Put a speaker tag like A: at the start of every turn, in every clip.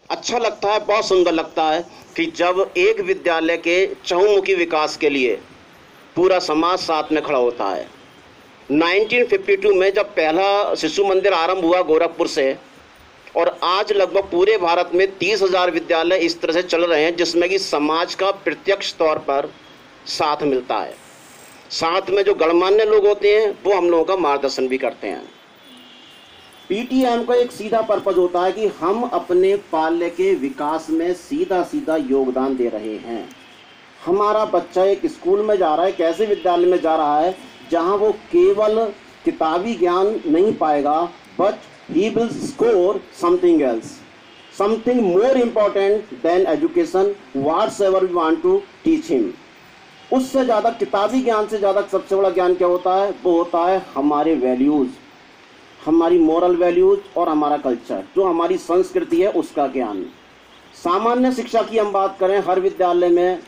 A: अच्छा लगता है, बहुत सुंदर लगता है कि जब एक विद्यालय के चहुमुखी विकास के लिए पूरा समाज साथ में खड़ा होता है। 1952 में जब पहला शिशु मंदिर आरंभ हुआ गोरखपुर से, और आज लगभग पूरे भारत में 30,000 विद्यालय इस तरह से चल रहे हैं जिसमें कि समाज का प्रत्यक्ष तौर पर साथ मिलता है। साथ में जो गणमान्य लोग होते हैं वो हम लोगों का मार्गदर्शन भी करते हैं। पीटीएम का एक सीधा पर्पज होता है कि हम अपने पाल्य के विकास में सीधा सीधा योगदान दे रहे हैं। हमारा बच्चा एक स्कूल में जा रहा है, कैसे विद्यालय में जा रहा है जहां वो केवल किताबी ज्ञान नहीं पाएगा, but he will score something else, something more important than education, whatsoever we want to teach him। उससे ज़्यादा किताबी ज्ञान से ज़्यादा सबसे बड़ा ज्ञान क्या होता है? वो होता है हमारे वैल्यूज़, हमारी मोरल वैल्यूज़ और हमारा कल्चर, जो हमारी संस्कृति है उसका ज्ञान। सामान्य शिक्षा की हम बात करें, हर विद्यालय में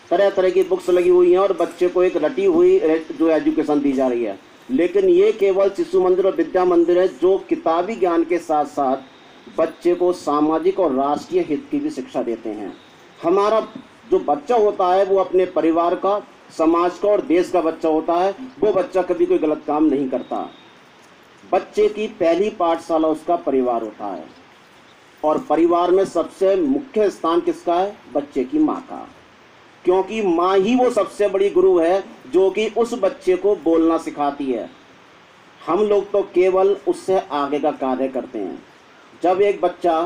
A: तरह तरह की बुक्स लगी हुई हैं और बच्चे को एक रटी हुई जो एजुकेशन दी जा रही है, लेकिन ये केवल शिशु मंदिर और विद्या मंदिर है जो किताबी ज्ञान के साथ साथ बच्चे को सामाजिक और राष्ट्रीय हित की भी शिक्षा देते हैं। हमारा जो बच्चा होता है वो अपने परिवार का, समाज का और देश का बच्चा होता है। वो बच्चा कभी कोई गलत काम नहीं करता। बच्चे की पहली पाठशाला उसका परिवार होता है, और परिवार में सबसे मुख्य स्थान किसका है? बच्चे की माँ का, क्योंकि माँ ही वो सबसे बड़ी गुरु है जो कि उस बच्चे को बोलना सिखाती है। हम लोग तो केवल उससे आगे का कार्य करते हैं। जब एक बच्चा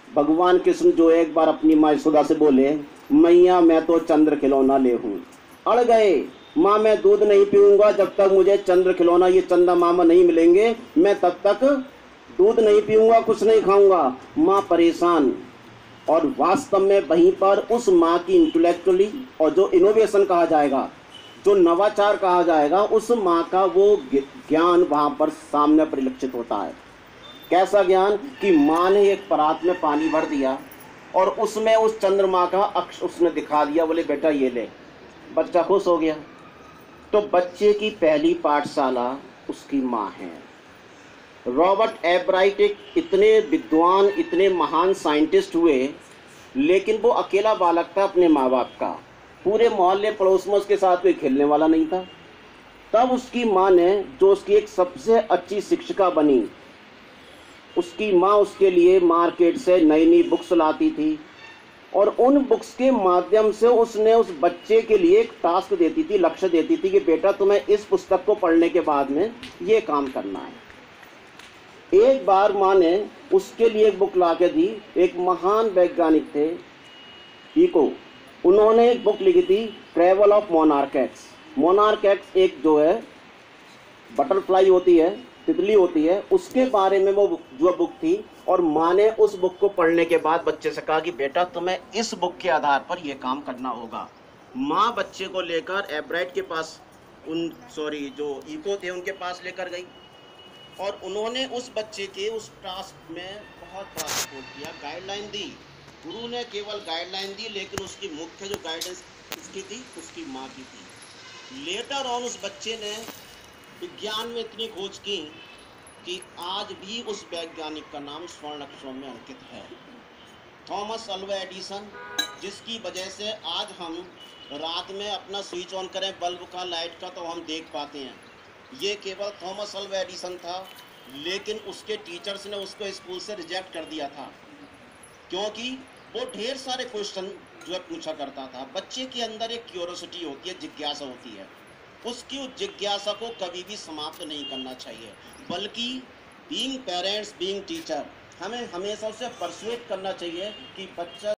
A: भगवान कृष्ण जो एक बार अपनी माँ यशोदा से बोले, मैया मैं तो चंद्र खिलौना ले हूँ, अड़ गए, माँ मैं दूध नहीं पीऊँगा जब तक मुझे चंद्र खिलौना, ये चंदा मामा नहीं मिलेंगे, मैं तब तक दूध नहीं पीऊँगा, कुछ नहीं खाऊँगा। माँ परेशान। और वास्तव में वहीं पर उस माँ की इंटेलेक्चुअली और जो इनोवेशन कहा जाएगा, जो नवाचार कहा जाएगा, उस माँ का वो ज्ञान वहाँ पर सामने परिलक्षित होता है। कैसा ज्ञान? कि माँ ने एक परात में पानी भर दिया और उसमें उस चंद्रमा का अक्ष उसने दिखा दिया, बोले बेटा ये ले। बच्चा खुश हो गया। तो बच्चे की पहली पाठशाला उसकी माँ है। रॉबर्ट एब्राइट एक इतने विद्वान, इतने महान साइंटिस्ट हुए, लेकिन वो अकेला बालक था अपने माँ बाप का। पूरे मोहल्ले पड़ोस में उसके साथ कोई खेलने वाला नहीं था। तब उसकी माँ ने, जो उसकी एक सबसे अच्छी शिक्षिका बनी, उसकी माँ उसके लिए मार्केट से नई नई बुक्स लाती थी और उन बुक्स के माध्यम से उसने उस बच्चे के लिए एक टास्क देती थी, लक्ष्य देती थी कि बेटा तुम्हें इस पुस्तक को पढ़ने के बाद में ये काम करना है। एक बार माँ ने उसके लिए एक बुक ला के दी। एक महान वैज्ञानिक थे ईको, उन्होंने एक बुक लिखी थी ट्रैवल ऑफ मोनार्केट्स। मोनार्केट्स एक जो है बटरफ्लाई होती है, तितली होती है, उसके बारे में वो जो बुक थी। और माँ ने उस बुक को पढ़ने के बाद बच्चे से कहा कि बेटा तुम्हें इस बुक के आधार पर यह काम करना होगा। माँ बच्चे को लेकर एब्राइट के पास, जो ईको थे उनके पास लेकर गई और उन्होंने उस बच्चे के उस टास्क में बहुत बड़ा सपोर्ट किया, गाइडलाइन दी। गुरु ने केवल गाइडलाइन दी, लेकिन उसकी मुख्य जो गाइडेंस किसकी थी? उसकी माँ की थी। लेटर ऑन उस बच्चे ने विज्ञान में इतनी खोज की कि आज भी उस वैज्ञानिक का नाम स्वर्ण अक्षरों में अंकित है, थॉमस अल्वा एडिसन, जिसकी वजह से आज हम रात में अपना स्विच ऑन करें बल्ब का, लाइट का, तो हम देख पाते हैं। ये केवल थॉमस अल्वा एडिसन था, लेकिन उसके टीचर्स ने उसको स्कूल से रिजेक्ट कर दिया था, क्योंकि वो ढेर सारे क्वेश्चन जो है पूछा करता था। बच्चे के अंदर एक क्यूरोसिटी होती है, जिज्ञासा होती है, उसकी उस जिज्ञासा को कभी भी समाप्त नहीं करना चाहिए, बल्कि बीइंग पेरेंट्स, बीइंग टीचर, हमें हमेशा उसे परसुएट करना चाहिए कि बच्चा